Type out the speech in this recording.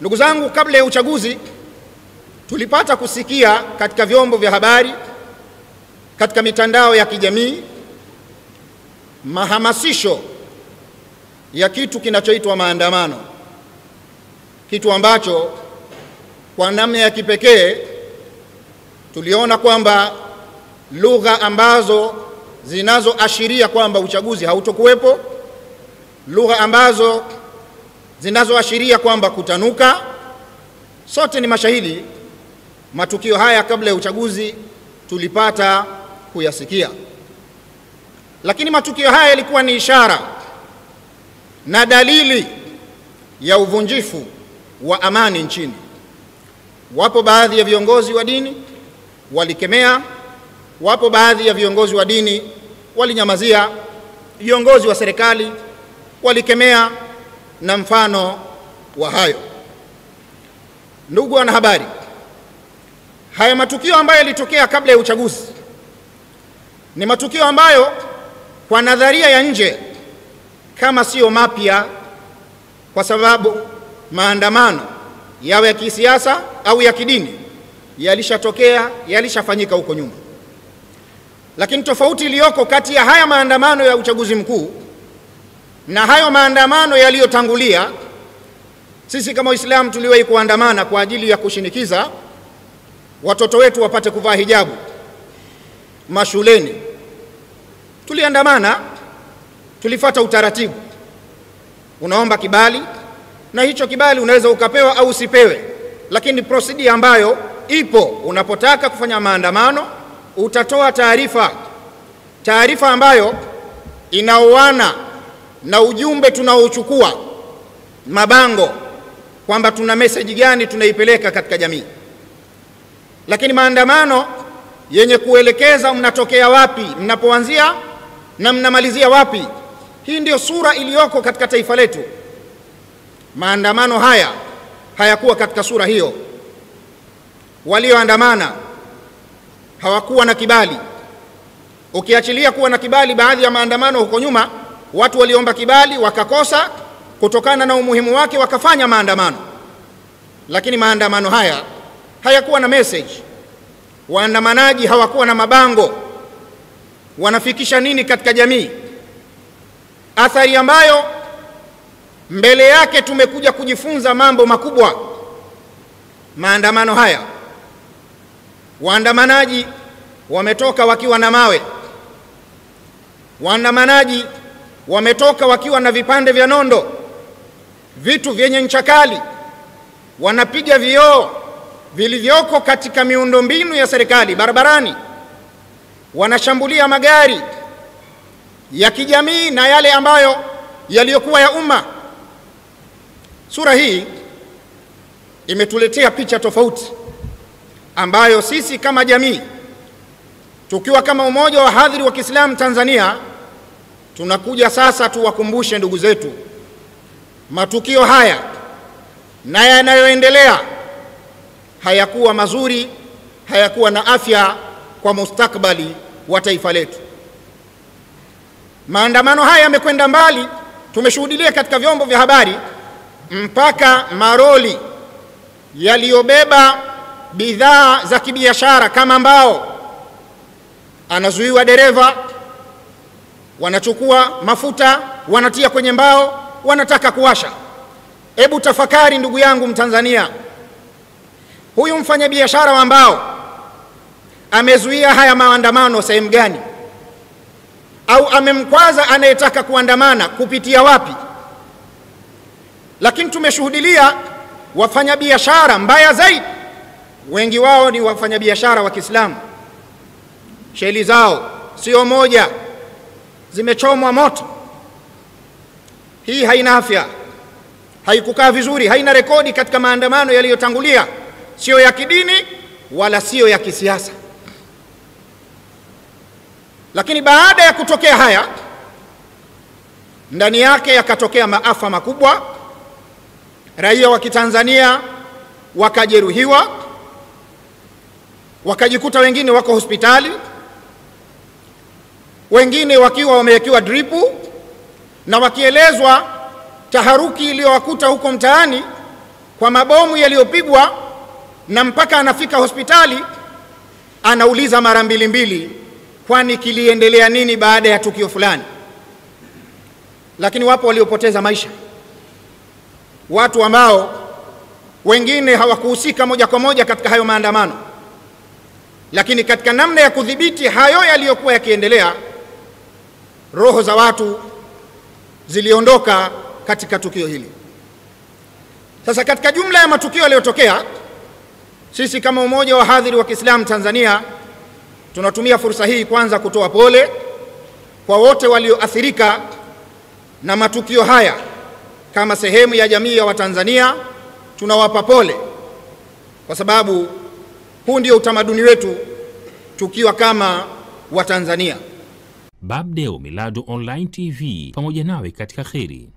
Ndugu zangu, kabla ya uchaguzi tulipata kusikia katika vyombo vya habari, katika mitandao ya kijamii, mahamasisho ya kitu kinachoitwa maandamano, kitu ambacho kwa namna ya kipekee tuliona kwamba lugha ambazo zinazoashiria kwamba uchaguzi hautokuwepo, lugha ambazo zinazoashiria kwamba kutanuka. Sote ni mashahidi, matukio haya kabla ya uchaguzi tulipata kuyasikia. Lakini matukio haya yalikuwa ni ishara na dalili ya uvunjifu wa amani nchini. Wapo baadhi ya viongozi wa dini walikemea, wapo baadhi ya viongozi wa dini walinyamazia, viongozi wa serikali walikemea na mfano wa hayo. Ndugu wanahabari, haya matukio ambayo yalitokea kabla ya uchaguzi ni matukio ambayo kwa nadharia ya nje kama sio mapya, kwa sababu maandamano yawe ya kisiasa au ya kidini yalishatokea, yalishafanyika huko nyuma. Lakini tofauti iliyoko kati ya haya maandamano ya uchaguzi mkuu na hayo maandamano yaliyotangulia, sisi kama Waislamu tuliwahi kuandamana kwa ajili ya kushinikiza watoto wetu wapate kuvaa hijabu mashuleni. Tuliandamana, tulifuata utaratibu. Unaomba kibali, na hicho kibali unaweza ukapewa au usipewe, lakini procedure ambayo ipo, unapotaka kufanya maandamano utatoa taarifa ambayo inaoana na ujumbe tunaochukua, mabango, kwamba tuna message gani tunaipeleka katika jamii. Lakini maandamano yenye kuelekeza mnatokea wapi, mnapoanzia na mnamalizia wapi, hii ndio sura iliyoko katika taifa letu. Maandamano haya hayakuwa katika sura hiyo. Walioandamana hawakuwa na kibali. Ukiachilia kuwa na kibali, baadhi ya maandamano huko nyuma watu waliomba kibali wakakosa, kutokana na umuhimu wake wakafanya maandamano. Lakini maandamano haya hayakuwa na message. Waandamanaji hawakuwa na mabango, wanafikisha nini katika jamii, athari ambayo mbele yake tumekuja kujifunza mambo makubwa. Maandamano haya, waandamanaji wametoka wakiwa na mawe, waandamanaji wametoka wakiwa na vipande vya nondo, vitu vyenye ncha kali, wanapiga vioo vilivyoko katika miundombinu ya serikali barabarani, wanashambulia magari ya kijamii na yale ambayo yaliyokuwa ya umma. Sura hii imetuletea picha tofauti ambayo sisi kama jamii, tukiwa kama umoja wa hadhiri wa Kiislamu Tanzania, tunakuja sasa tuwakumbushe ndugu zetu matukio haya na yanayoendelea hayakuwa mazuri, hayakuwa na afya kwa mustakbali wa taifa letu. Maandamano haya yamekwenda mbali. Tumeshuhudia katika vyombo vya habari mpaka maroli yaliyobeba bidhaa za kibiashara kama mbao, anazuiwa dereva, wanachukua mafuta wanatia kwenye mbao, wanataka kuwasha. Hebu tafakari ndugu yangu Mtanzania, huyu mfanyabiashara wa mbao amezuia haya maandamano sehemu gani? Au amemkwaza anayetaka kuandamana kupitia wapi? Lakini tumeshuhudia wafanyabiashara mbaya zaidi, wengi wao ni wafanyabiashara wa Kiislamu, sheli zao sio moja zimechomwa moto. Hii haina afya, haikukaa vizuri, haina rekodi katika maandamano yaliyotangulia, sio ya kidini wala sio ya kisiasa. Lakini baada ya kutokea haya, ndani yake yakatokea maafa makubwa. Raia wa Kitanzania wakajeruhiwa, wakajikuta wengine wako hospitali, wengine wakiwa wamewekewa dripu, na wakielezwa taharuki iliyowakuta huko mtaani kwa mabomu yaliyopigwa, na mpaka anafika hospitali anauliza mara mbili, kwani kiliendelea nini baada ya tukio fulani. Lakini wapo waliopoteza maisha, watu ambao wengine hawakuhusika moja kwa moja katika hayo maandamano, lakini katika namna ya kudhibiti hayo yaliyokuwa yakiendelea, roho za watu ziliondoka katika tukio hili. Sasa katika jumla ya matukio yaliyotokea, sisi kama Umoja wa Wahadhiri wa Kiislamu Tanzania tunatumia fursa hii kwanza kutoa pole kwa wote walioathirika na matukio haya. Kama sehemu ya jamii ya Watanzania tunawapa pole, kwa sababu huu ndio utamaduni wetu tukiwa kama Watanzania. Babdeo Miladu Online TV, pamoja nawe katika kheri.